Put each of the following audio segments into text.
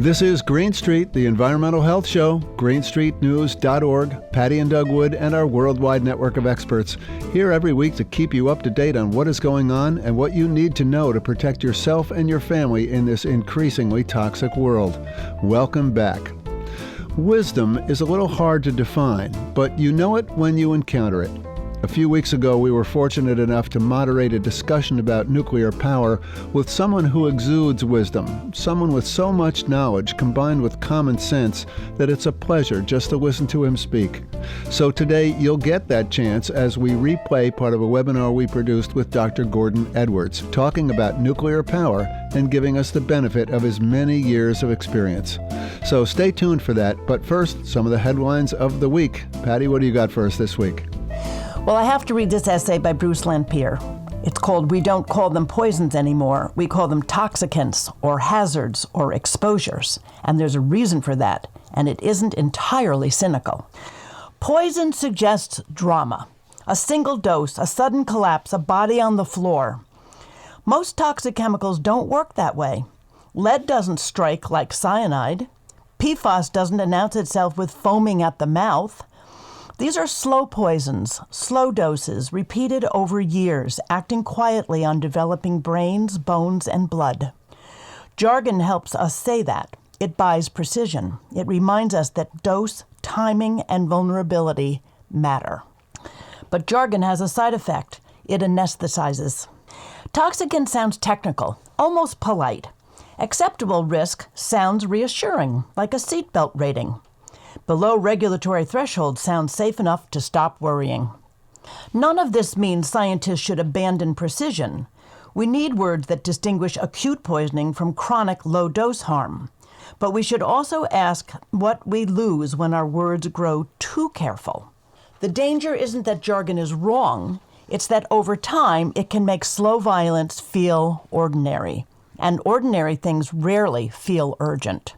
This is Green Street, the Environmental Health Show, greenstreetnews.org, Patti and Doug Wood, and our worldwide network of experts. Here every week to keep you up to date on what is going on and what you need to know to protect yourself and your family in this increasingly toxic world. Welcome back. Wisdom is a little hard to define, but you know it when you encounter it. A few weeks ago, we were fortunate enough to moderate a discussion about nuclear power with someone who exudes wisdom, someone with so much knowledge combined with common sense that it's a pleasure just to listen to him speak. So today, you'll get that chance as we replay part of a webinar we produced with Dr. Gordon Edwards, talking about nuclear power and giving us the benefit of his many years of experience. So stay tuned for that, but first, some of the headlines of the week. Patti, what do you got for us this week? Well, I have to read this essay by Bruce Lanphier. It's called "We Don't Call Them Poisons Anymore. We Call Them Toxicants or Hazards or Exposures." And there's a reason for that, and it isn't entirely cynical. Poison suggests drama. A single dose, a sudden collapse, a body on the floor. Most toxic chemicals don't work that way. Lead doesn't strike like cyanide. PFAS doesn't announce itself with foaming at the mouth. These are slow poisons, slow doses, repeated over years, acting quietly on developing brains, bones, and blood. Jargon helps us say that. It buys precision. It reminds us that dose, timing, and vulnerability matter. But jargon has a side effect. It anesthetizes. Toxicant sounds technical, almost polite. Acceptable risk sounds reassuring, like a seatbelt rating. Below regulatory threshold sounds safe enough to stop worrying. None of this means scientists should abandon precision. We need words that distinguish acute poisoning from chronic low-dose harm. But we should also ask what we lose when our words grow too careful. The danger isn't that jargon is wrong. It's that over time it can make slow violence feel ordinary. And ordinary things rarely feel urgent.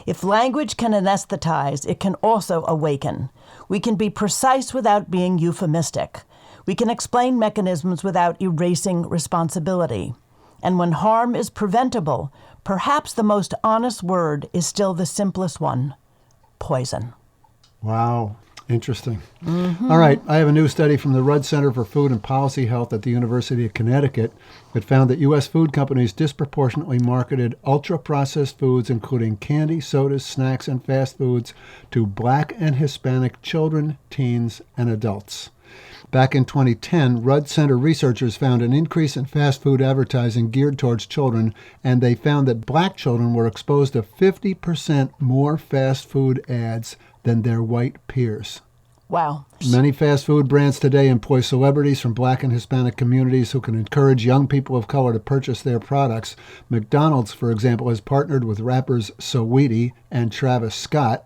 If language can anesthetize, it can also awaken. We can be precise without being euphemistic. We can explain mechanisms without erasing responsibility. And when harm is preventable, perhaps the most honest word is still the simplest one: poison. Wow. Interesting. All right. I have a new study from the Rudd Center for Food and Policy Health at the University of Connecticut that found that U.S. food companies disproportionately marketed ultra-processed foods, including candy, sodas, snacks, and fast foods, to Black and Hispanic children, teens, and adults. Back in 2010, Rudd Center researchers found an increase in fast food advertising geared towards children, and they found that Black children were exposed to 50% more fast food ads than their white peers. Wow. Many fast food brands today employ celebrities from Black and Hispanic communities who can encourage young people of color to purchase their products. McDonald's, for example, has partnered with rappers Saweetie and Travis Scott.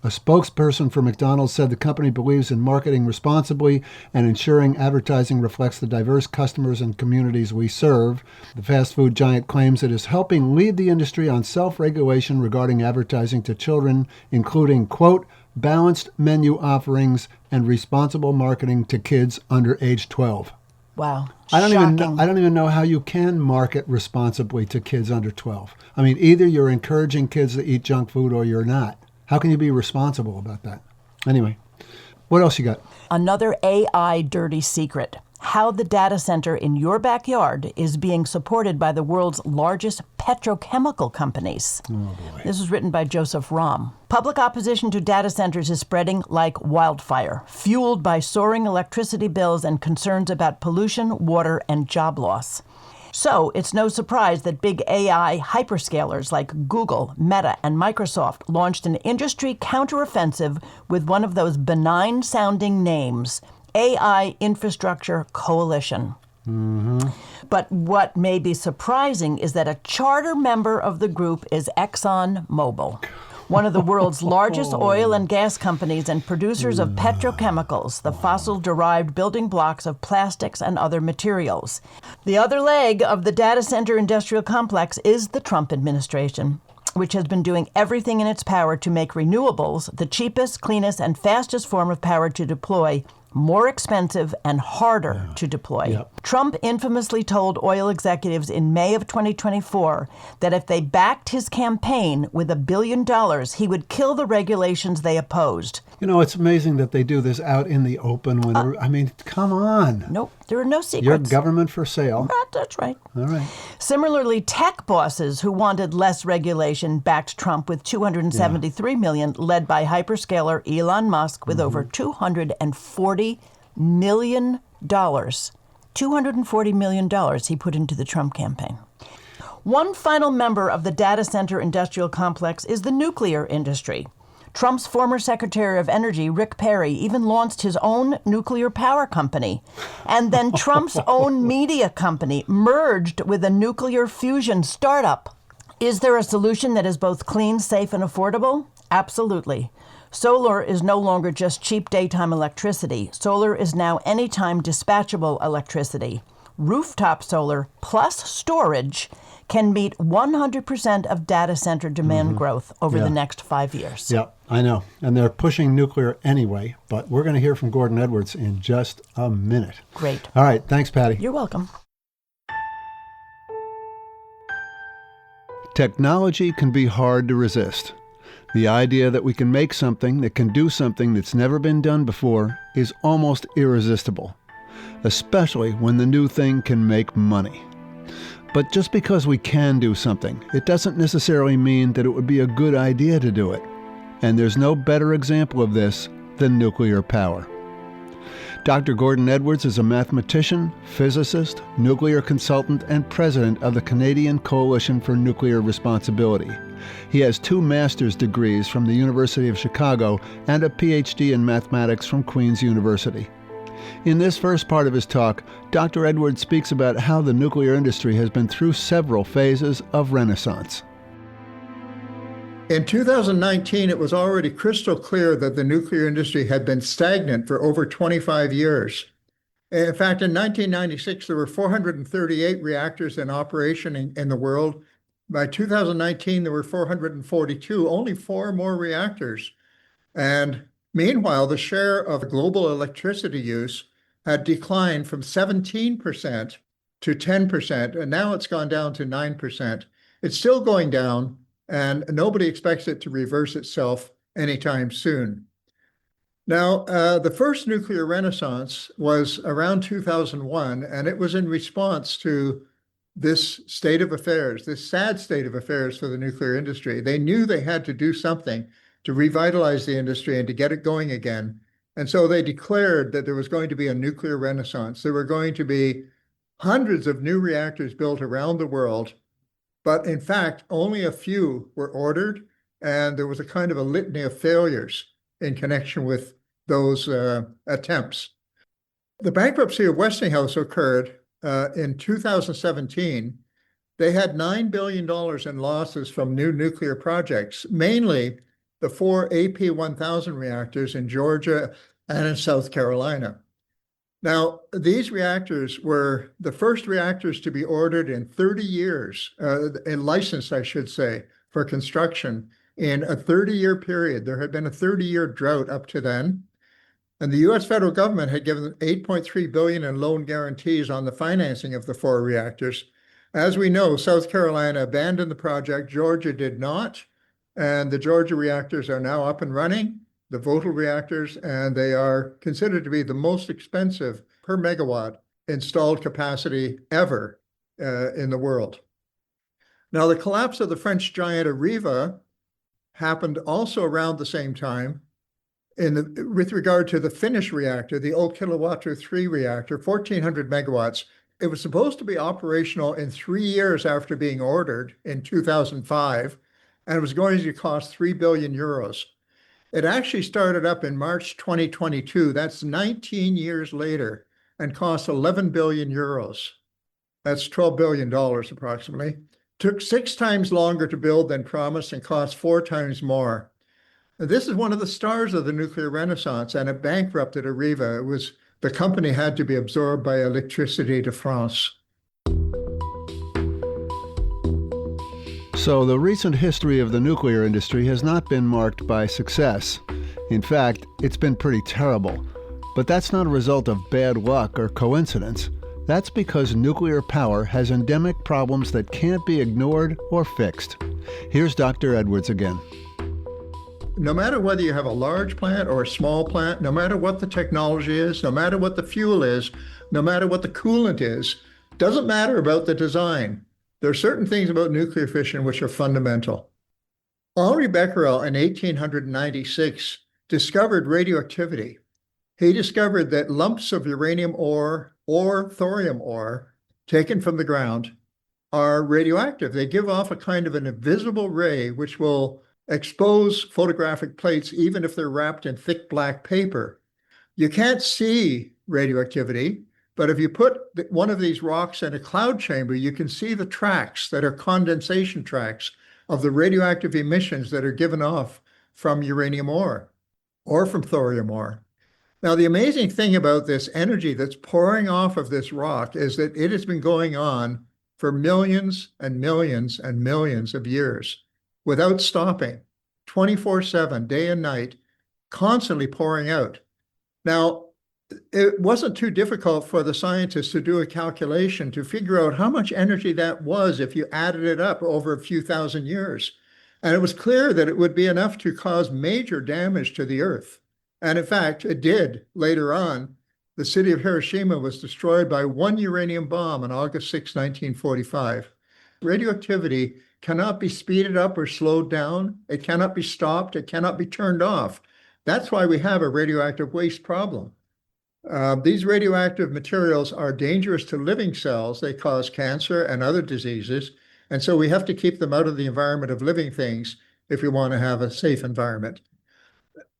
A spokesperson for McDonald's said the company believes in marketing responsibly and ensuring advertising reflects the diverse customers and communities we serve. The fast food giant claims it is helping lead the industry on self-regulation regarding advertising to children, including, quote, balanced menu offerings and responsible marketing to kids under age 12. Wow. I don't Shocking. even know how you can market responsibly to kids under 12. I mean, either you're encouraging kids to eat junk food or you're not. How can you be responsible about that? Anyway, what else you got? Another AI dirty secret. How the data center in your backyard is being supported by the world's largest petrochemical companies. Oh, boy. This was written by Joseph Romm. Public opposition to data centers is spreading like wildfire, fueled by soaring electricity bills and concerns about pollution, water, and job loss. So it's no surprise that big AI hyperscalers like Google, Meta, and Microsoft launched an industry counteroffensive with one of those benign-sounding names, AI Infrastructure Coalition. Mm-hmm. But what may be surprising is that a charter member of the group is ExxonMobil, one of the world's largest oil and gas companies and producers of petrochemicals, the fossil-derived building blocks of plastics and other materials. The other leg of the data center industrial complex is the Trump administration, which has been doing everything in its power to make renewables the cheapest, cleanest, and fastest form of power to deploy more expensive, and harder to deploy. Yep. Trump infamously told oil executives in May of 2024 that if they backed his campaign with $1 billion, he would kill the regulations they opposed. You know, it's amazing that they do this out in the open. I mean, come on. Nope, there are no secrets. Your government for sale. That's right. All right. Similarly, tech bosses who wanted less regulation backed Trump with $273 million, led by hyperscaler Elon Musk with over $240 million. $240 million he put into the Trump campaign. One final member of the data center industrial complex is the nuclear industry. Trump's former Secretary of Energy, Rick Perry, even launched his own nuclear power company. And then Trump's own media company merged with a nuclear fusion startup. Is there a solution that is both clean, safe, and affordable? Absolutely. Solar is no longer just cheap daytime electricity. Solar is now anytime dispatchable electricity. Rooftop solar plus storage can meet 100% of data center demand growth over the next 5 years. Yeah, I know. And they're pushing nuclear anyway, but we're going to hear from Gordon Edwards in just a minute. Great. All right. Thanks, Patti. You're welcome. Technology can be hard to resist. The idea that we can make something that can do something that's never been done before is almost irresistible, especially when the new thing can make money. But just because we can do something, it doesn't necessarily mean that it would be a good idea to do it. And there's no better example of this than nuclear power. Dr. Gordon Edwards is a mathematician, physicist, nuclear consultant, and president of the Canadian Coalition for Nuclear Responsibility. He has 2 master's degrees from the University of Chicago and a PhD in mathematics from Queen's University. In this first part of his talk, Dr. Edwards speaks about how the nuclear industry has been through several phases of renaissance. In 2019, it was already crystal clear that the nuclear industry had been stagnant for over 25 years. In fact, in 1996, there were 438 reactors in operation in the world. By 2019, there were 442, only 4 more reactors. And meanwhile, the share of global electricity use had declined from 17% to 10%, and now it's gone down to 9%. It's still going down, and nobody expects it to reverse itself anytime soon. Now, the first nuclear renaissance was around 2001, and it was in response to this state of affairs, this sad state of affairs for the nuclear industry. They knew they had to do something to revitalize the industry and to get it going again. And so they declared that there was going to be a nuclear renaissance. There were going to be hundreds of new reactors built around the world, but in fact, only a few were ordered, and there was a kind of a litany of failures in connection with those attempts. The bankruptcy of Westinghouse occurred in 2017. They had $9 billion in losses from new nuclear projects, mainly the 4 AP1000 reactors in Georgia and in South Carolina. Now, these reactors were the first reactors to be ordered in 30 years, and licensed, I should say, for construction in a 30-year period. There had been a 30-year drought up to then. And the U.S. federal government had given $8.3 billion in loan guarantees on the financing of the 4 reactors. As we know, South Carolina abandoned the project, Georgia did not, and the Georgia reactors are now up and running, the Vogtle reactors, and they are considered to be the most expensive per megawatt installed capacity ever in the world. Now, the collapse of the French giant Areva happened also around the same time. With regard to the Finnish reactor, the Olkiluoto 3 reactor, 1,400 megawatts, it was supposed to be operational in 3 years after being ordered in 2005, and it was going to cost 3 billion euros. It actually started up in March 2022. That's 19 years later, and cost 11 billion euros. That's $12 billion approximately. Took 6 times longer to build than promised and cost 4 times more. This is one of the stars of the nuclear renaissance, and it bankrupted Areva. The company had to be absorbed by Électricité de France. So the recent history of the nuclear industry has not been marked by success. In fact, it's been pretty terrible. But that's not a result of bad luck or coincidence. That's because nuclear power has endemic problems that can't be ignored or fixed. Here's Dr. Edwards again. No matter whether you have a large plant or a small plant, no matter what the technology is, no matter what the fuel is, no matter what the coolant is, doesn't matter about the design. There are certain things about nuclear fission which are fundamental. Henri Becquerel in 1896 discovered radioactivity. He discovered that lumps of uranium ore or thorium ore taken from the ground are radioactive. They give off a kind of an invisible ray which will expose photographic plates even if they're wrapped in thick black paper. You can't see radioactivity, but if you put one of these rocks in a cloud chamber, you can see the tracks that are condensation tracks of the radioactive emissions that are given off from uranium ore or from thorium ore. Now, the amazing thing about this energy that's pouring off of this rock is that it has been going on for millions and millions and millions of years without stopping, 24/7, day and night, constantly pouring out. Now, it wasn't too difficult for the scientists to do a calculation to figure out how much energy that was if you added it up over a few thousand years. And it was clear that it would be enough to cause major damage to the Earth. And in fact, it did later on. The city of Hiroshima was destroyed by one uranium bomb on August 6, 1945. Radioactivity cannot be speeded up or slowed down. It cannot be stopped. It cannot be turned off. That's why we have a radioactive waste problem. These radioactive materials are dangerous to living cells. They cause cancer and other diseases. And so we have to keep them out of the environment of living things if we want to have a safe environment.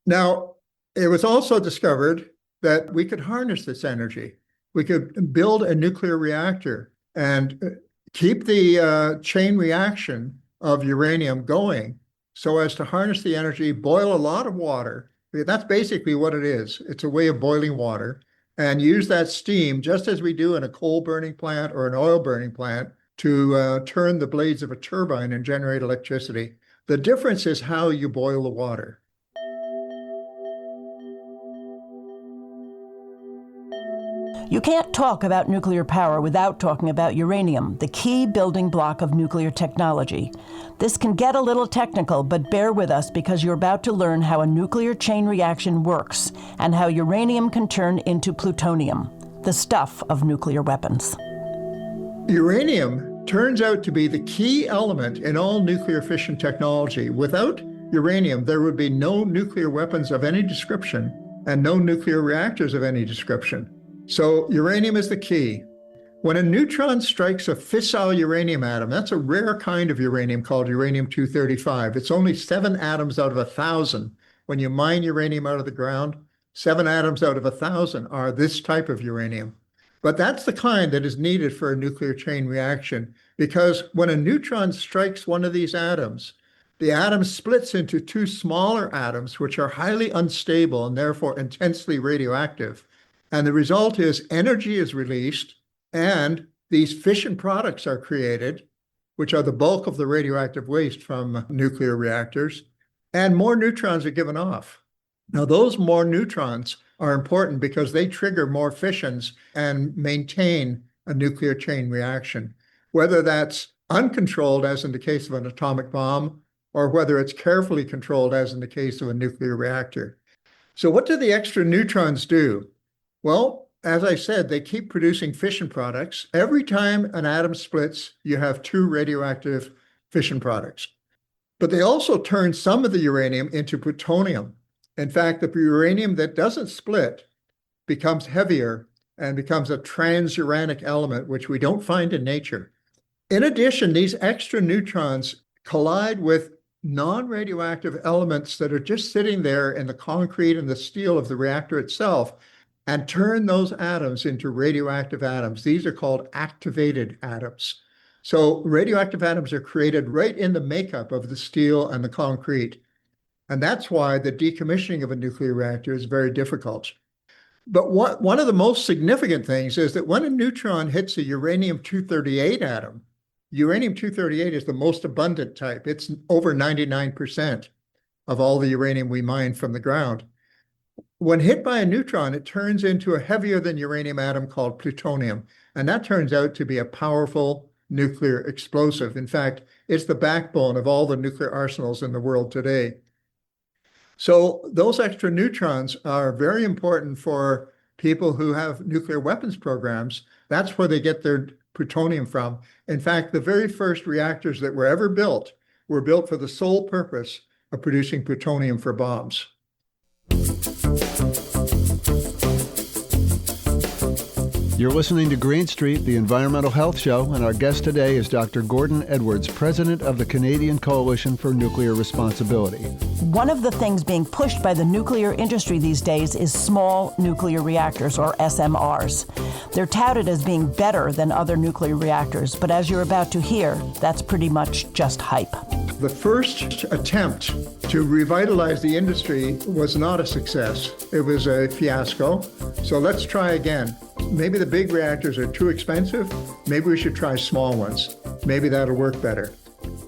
Now, it was also discovered that we could harness this energy. We could build a nuclear reactor and keep the chain reaction of uranium going so as to harness the energy, boil a lot of water. That's basically what it is. It's a way of boiling water and use that steam just as we do in a coal burning plant or an oil burning plant to turn the blades of a turbine and generate electricity. The difference is how you boil the water. You can't talk about nuclear power without talking about uranium, the key building block of nuclear technology. This can get a little technical, but bear with us because you're about to learn how a nuclear chain reaction works and how uranium can turn into plutonium, the stuff of nuclear weapons. Uranium turns out to be the key element in all nuclear fission technology. Without uranium, there would be no nuclear weapons of any description and no nuclear reactors of any description. So uranium is the key. When a neutron strikes a fissile uranium atom, that's a rare kind of uranium called uranium-235. It's only 7 atoms out of 1,000. When you mine uranium out of the ground, 7 atoms out of 1,000 are this type of uranium. But that's the kind that is needed for a nuclear chain reaction, because when a neutron strikes one of these atoms, the atom splits into 2 smaller atoms, which are highly unstable and therefore intensely radioactive. And the result is energy is released and these fission products are created, which are the bulk of the radioactive waste from nuclear reactors, and more neutrons are given off. Now, those more neutrons are important because they trigger more fissions and maintain a nuclear chain reaction, whether that's uncontrolled, as in the case of an atomic bomb, or whether it's carefully controlled, as in the case of a nuclear reactor. So what do the extra neutrons do? Well, as I said, they keep producing fission products. Every time an atom splits, you have 2 radioactive fission products. But they also turn some of the uranium into plutonium. In fact, the uranium that doesn't split becomes heavier and becomes a transuranic element, which we don't find in nature. In addition, these extra neutrons collide with non-radioactive elements that are just sitting there in the concrete and the steel of the reactor itself, and turn those atoms into radioactive atoms. These are called activated atoms. So radioactive atoms are created right in the makeup of the steel and the concrete. And that's why the decommissioning of a nuclear reactor is very difficult. But one of the most significant things is that when a neutron hits a uranium-238 atom, uranium-238 is the most abundant type. It's over 99% of all the uranium we mine from the ground. When hit by a neutron, it turns into a heavier than uranium atom called plutonium. And that turns out to be a powerful nuclear explosive. In fact, it's the backbone of all the nuclear arsenals in the world today. So those extra neutrons are very important for people who have nuclear weapons programs. That's where they get their plutonium from. In fact, the very first reactors that were ever built were built for the sole purpose of producing plutonium for bombs. You're listening to Green Street, the Environmental Health Show, and our guest today is Dr. Gordon Edwards, president of the Canadian Coalition for Nuclear Responsibility. One of the things being pushed by the nuclear industry these days is small nuclear reactors, or SMRs. They're touted as being better than other nuclear reactors, but as you're about to hear, that's pretty much just hype. The first attempt to revitalize the industry was not a success. It was a fiasco. So let's try again. Maybe the big reactors are too expensive. Maybe we should try small ones. Maybe that'll work better.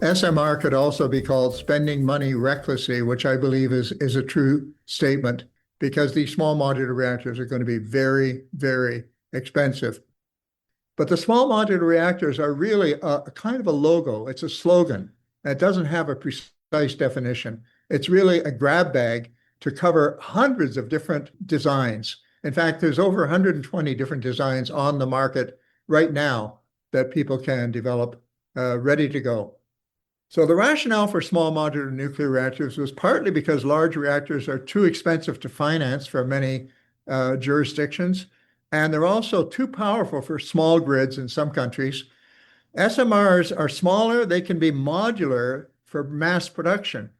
SMR could also be called spending money recklessly, which I believe is a true statement, because these small modular reactors are going to be very, very expensive. But the small modular reactors are really a kind of a logo. It's a slogan. It doesn't have a precise definition. It's really a grab bag to cover hundreds of different designs. In fact, there's over 120 different designs on the market right now that people can develop ready to go. So the rationale for small modular nuclear reactors was partly because large reactors are too expensive to finance for many jurisdictions, and they're also too powerful for small grids in some countries. SMRs are smaller, they can be modular for mass production.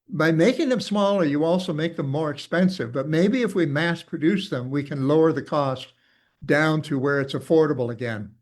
By making them smaller, you also make them more expensive, but maybe if we mass produce them, we can lower the cost down to where it's affordable again.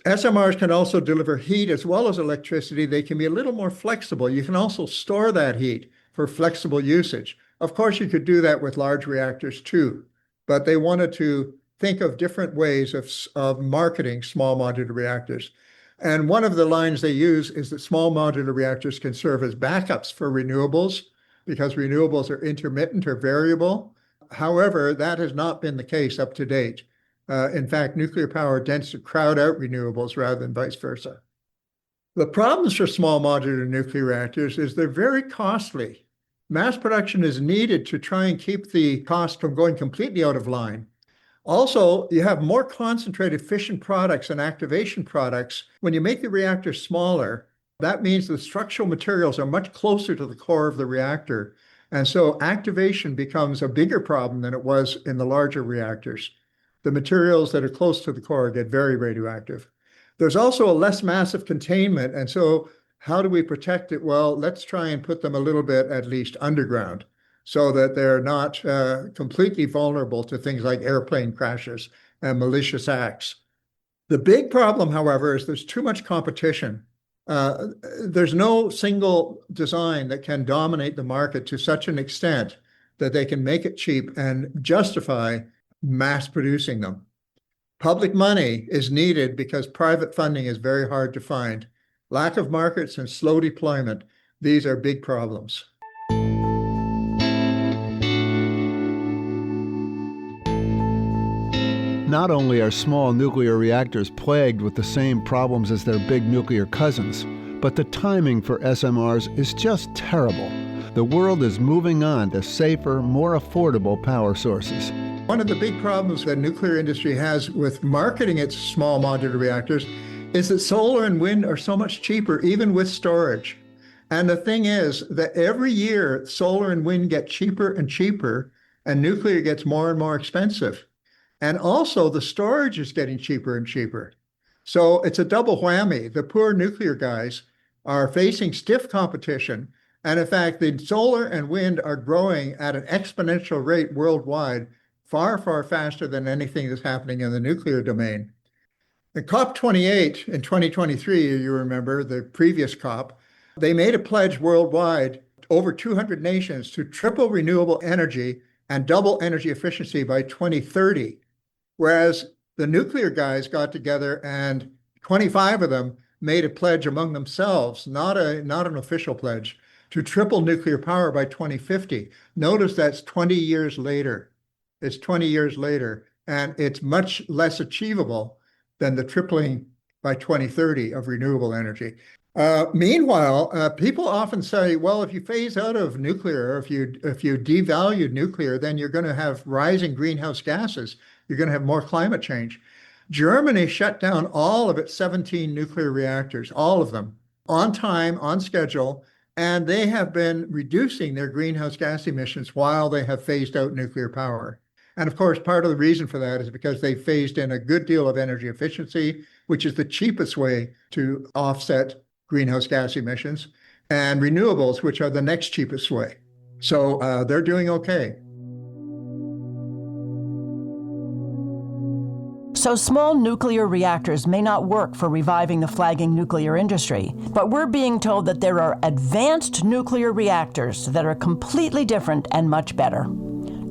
SMRs can also deliver heat as well as electricity. They can be a little more flexible. You can also store that heat for flexible usage. Of course, you could do that with large reactors too, but they wanted to think of different ways of marketing small modular reactors. And one of the lines they use is that small modular reactors can serve as backups for renewables because renewables are intermittent or variable. However, that has not been the case up to date. In fact, nuclear power tends to crowd out renewables rather than vice versa. The problems for small modular nuclear reactors is they're very costly. Mass production is needed to try and keep the cost from going completely out of line. Also, you have more concentrated fission products and activation products. When you make the reactor smaller, that means the structural materials are much closer to the core of the reactor. And so activation becomes a bigger problem than it was in the larger reactors. The materials that are close to the core get very radioactive. There's also a less massive containment. And so how do we protect it? Well, let's try and put them a little bit at least underground, so that they're not completely vulnerable to things like airplane crashes and malicious acts. The big problem, however, is there's too much competition. There's no single design that can dominate the market to such an extent that they can make it cheap and justify mass producing them. Public money is needed because private funding is very hard to find. Lack of markets and slow deployment, these are big problems. Not only are small nuclear reactors plagued with the same problems as their big nuclear cousins, but the timing for SMRs is just terrible. The world is moving on to safer, more affordable power sources. One of the big problems that nuclear industry has with marketing its small modular reactors is that solar and wind are so much cheaper, even with storage. And the thing is that every year, solar and wind get cheaper and cheaper, and nuclear gets more and more expensive. And also the storage is getting cheaper and cheaper. So it's a double whammy. The poor nuclear guys are facing stiff competition. And in fact, the solar and wind are growing at an exponential rate worldwide, far, far faster than anything that's happening in the nuclear domain. The COP28 in 2023, you remember, the previous COP, they made a pledge worldwide, over 200 nations, to triple renewable energy and double energy efficiency by 2030. Whereas the nuclear guys got together and 25 of them made a pledge among themselves, not an official pledge, to triple nuclear power by 2050. Notice that's 20 years later. It's 20 years later, and it's much less achievable than the tripling by 2030 of renewable energy. Meanwhile, people often say, well, if you phase out of nuclear, if you devalue nuclear, then you're going to have rising greenhouse gases. You're going to have more climate change. Germany shut down all of its 17 nuclear reactors, all of them, on time, on schedule, and they have been reducing their greenhouse gas emissions while they have phased out nuclear power. And of course, part of the reason for that is because they phased in a good deal of energy efficiency, which is the cheapest way to offset greenhouse gas emissions, and renewables, which are the next cheapest way. So they're doing okay. So small nuclear reactors may not work for reviving the flagging nuclear industry, but we're being told that there are advanced nuclear reactors that are completely different and much better.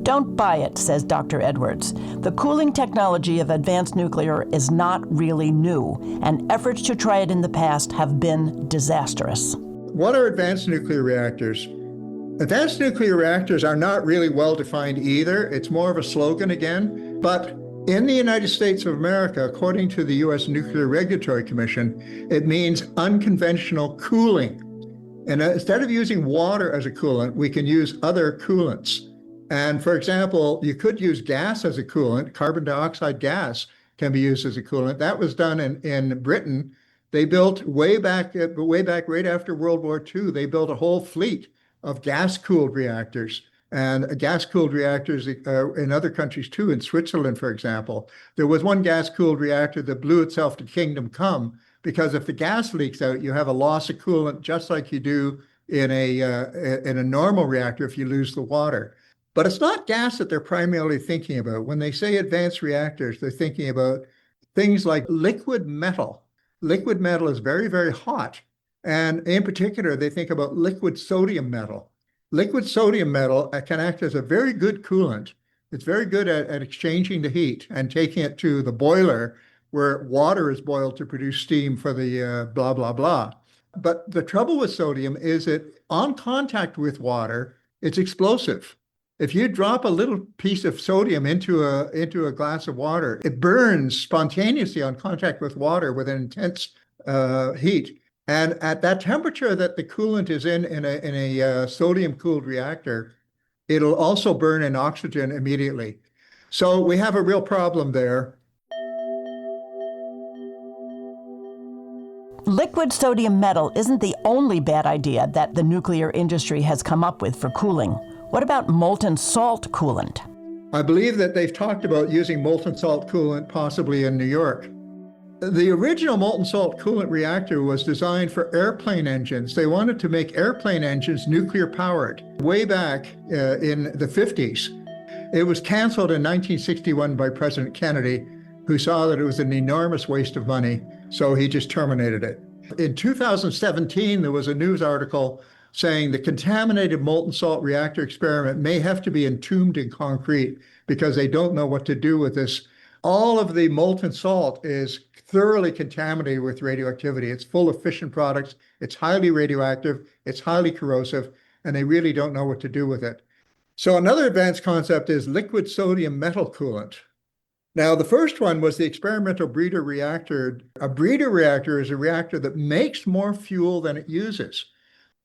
Don't buy it, says Dr. Edwards. The cooling technology of advanced nuclear is not really new, and efforts to try it in the past have been disastrous. What are advanced nuclear reactors? Advanced nuclear reactors are not really well defined either. It's more of a slogan again. But in the United States of America, according to the U.S. Nuclear Regulatory Commission, it means unconventional cooling. And instead of using water as a coolant, we can use other coolants. And for example, you could use gas as a coolant. Carbon dioxide gas can be used as a coolant. That was done in Britain. They built way back right after World War II, they built a whole fleet of gas-cooled reactors. And gas-cooled reactors in other countries too, in Switzerland, for example. There was one gas-cooled reactor that blew itself to kingdom come, because if the gas leaks out, you have a loss of coolant just like you do in a normal reactor if you lose the water. But it's not gas that they're primarily thinking about. When they say advanced reactors, they're thinking about things like liquid metal. Liquid metal is very, very hot. And in particular, they think about liquid sodium metal. Liquid sodium metal can act as a very good coolant. It's very good at exchanging the heat and taking it to the boiler where water is boiled to produce steam for the blah, blah, blah. But the trouble with sodium is that on contact with water, it's explosive. If you drop a little piece of sodium into a glass of water, it burns spontaneously on contact with water with an intense heat. And at that temperature that the coolant is in a sodium-cooled reactor, it'll also burn in oxygen immediately. So we have a real problem there. Liquid sodium metal isn't the only bad idea that the nuclear industry has come up with for cooling. What about molten salt coolant? I believe that they've talked about using molten salt coolant possibly in New York. The original molten salt coolant reactor was designed for airplane engines. They wanted to make airplane engines nuclear powered way back in the 50s. It was canceled in 1961 by President Kennedy, who saw that it was an enormous waste of money, so he just terminated it. In 2017, there was a news article saying the contaminated molten salt reactor experiment may have to be entombed in concrete because they don't know what to do with this. All of the molten salt is thoroughly contaminated with radioactivity. It's full of fission products. It's highly radioactive. It's highly corrosive, and they really don't know what to do with it. So another advanced concept is liquid sodium metal coolant. Now, the first one was the experimental breeder reactor. A breeder reactor is a reactor that makes more fuel than it uses.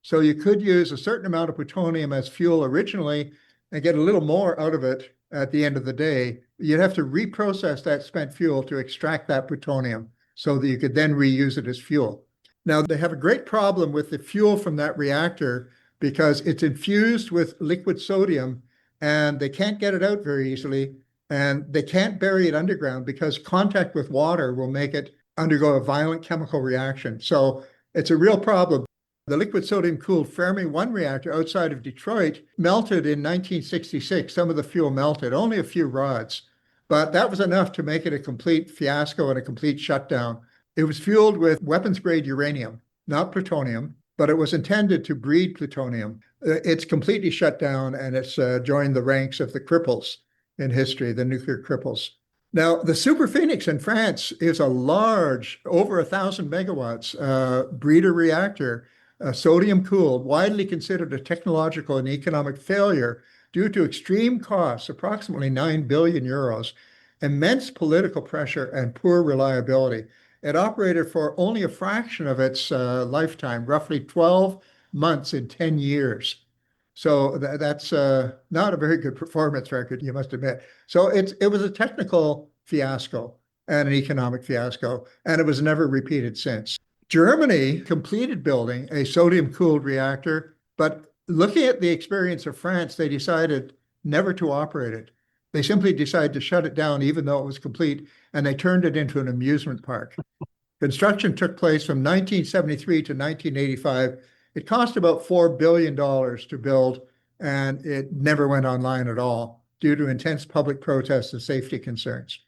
So you could use a certain amount of plutonium as fuel originally and get a little more out of it at the end of the day. You'd have to reprocess that spent fuel to extract that plutonium so that you could then reuse it as fuel. Now, they have a great problem with the fuel from that reactor because it's infused with liquid sodium and they can't get it out very easily, and they can't bury it underground because contact with water will make it undergo a violent chemical reaction. So it's a real problem. The liquid sodium-cooled Fermi 1 reactor outside of Detroit melted in 1966. Some of the fuel melted, only a few rods. But that was enough to make it a complete fiasco and a complete shutdown. It was fueled with weapons-grade uranium, not plutonium, but it was intended to breed plutonium. It's completely shut down, and it's joined the ranks of the cripples in history, the nuclear cripples. Now, the Super Phoenix in France is a large, over 1,000 megawatts breeder reactor, sodium-cooled, widely considered a technological and economic failure due to extreme costs, approximately 9 billion euros, immense political pressure, and poor reliability. It operated for only a fraction of its lifetime, roughly 12 months in 10 years. So that's not a very good performance record, you must admit. So it was a technical fiasco and an economic fiasco, and it was never repeated since. Germany completed building a sodium-cooled reactor, but looking at the experience of France, they decided never to operate it. They simply decided to shut it down, even though it was complete, and they turned it into an amusement park. Construction took place from 1973 to 1985. It cost about $4 billion to build, and it never went online at all due to intense public protests and safety concerns.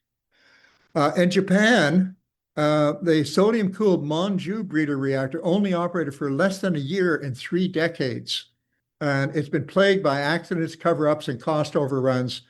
In Japan, the sodium-cooled Monju breeder reactor only operated for less than a year in 3 decades. And it's been plagued by accidents, cover-ups, and cost overruns.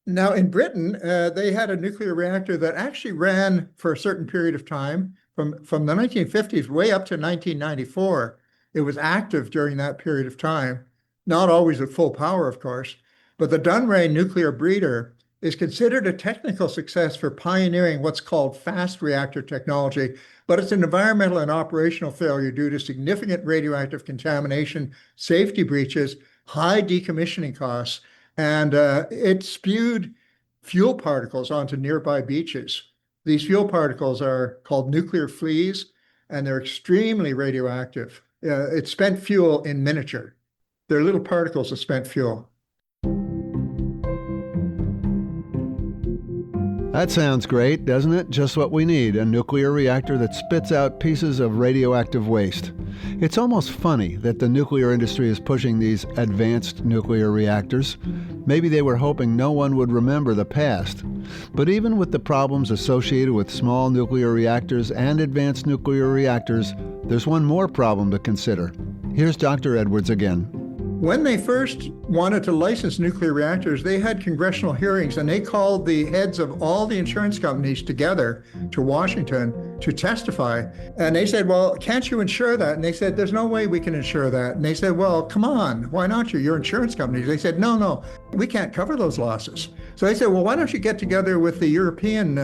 Now, in Britain, they had a nuclear reactor that actually ran for a certain period of time, from the 1950s way up to 1994. It was active during that period of time, not always at full power, of course. But the Dunray nuclear breeder is considered a technical success for pioneering what's called fast reactor technology, but it's an environmental and operational failure due to significant radioactive contamination, safety breaches, high decommissioning costs, and it spewed fuel particles onto nearby beaches. These fuel particles are called nuclear fleas, and they're extremely radioactive. It's spent fuel in miniature. They're little particles of spent fuel. That sounds great, doesn't it? Just what we need, a nuclear reactor that spits out pieces of radioactive waste. It's almost funny that the nuclear industry is pushing these advanced nuclear reactors. Maybe they were hoping no one would remember the past. But even with the problems associated with small nuclear reactors and advanced nuclear reactors, there's one more problem to consider. Here's Dr. Edwards again. When they first wanted to license nuclear reactors, they had congressional hearings, and they called the heads of all the insurance companies together to Washington to testify. And they said, well, can't you insure that? And they said, there's no way we can insure that. And they said, well, come on, why not you? You're insurance companies. They said, no, we can't cover those losses. So they said, well, why don't you get together with the European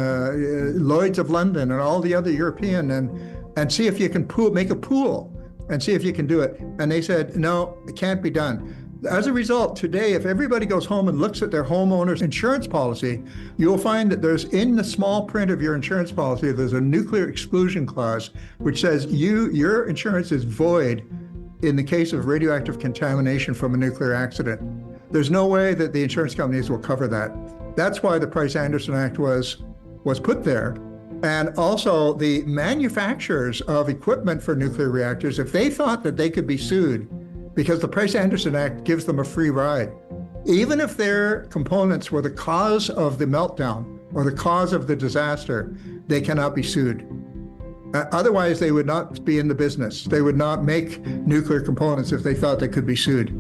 Lloyd's of London and all the other European and see if you can make a pool and see if you can do it. And they said, no, it can't be done. As a result, today, if everybody goes home and looks at their homeowner's insurance policy, you'll find that there's in the small print of your insurance policy, there's a nuclear exclusion clause, which says your insurance is void in the case of radioactive contamination from a nuclear accident. There's no way that the insurance companies will cover that. That's why the Price-Anderson Act was put there. And also the manufacturers of equipment for nuclear reactors, if they thought that they could be sued, because the Price-Anderson Act gives them a free ride, even if their components were the cause of the meltdown or the cause of the disaster, they cannot be sued. Otherwise, they would not be in the business. They would not make nuclear components if they thought they could be sued.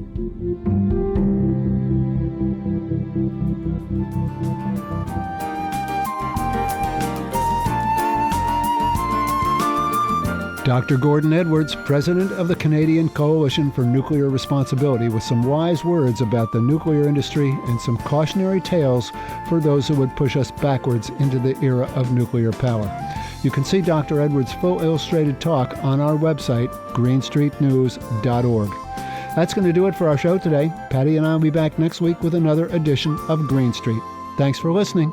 Dr. Gordon Edwards, president of the Canadian Coalition for Nuclear Responsibility, with some wise words about the nuclear industry and some cautionary tales for those who would push us backwards into the era of nuclear power. You can see Dr. Edwards' full illustrated talk on our website, greenstreetnews.org. That's going to do it for our show today. Patti and I will be back next week with another edition of Green Street. Thanks for listening.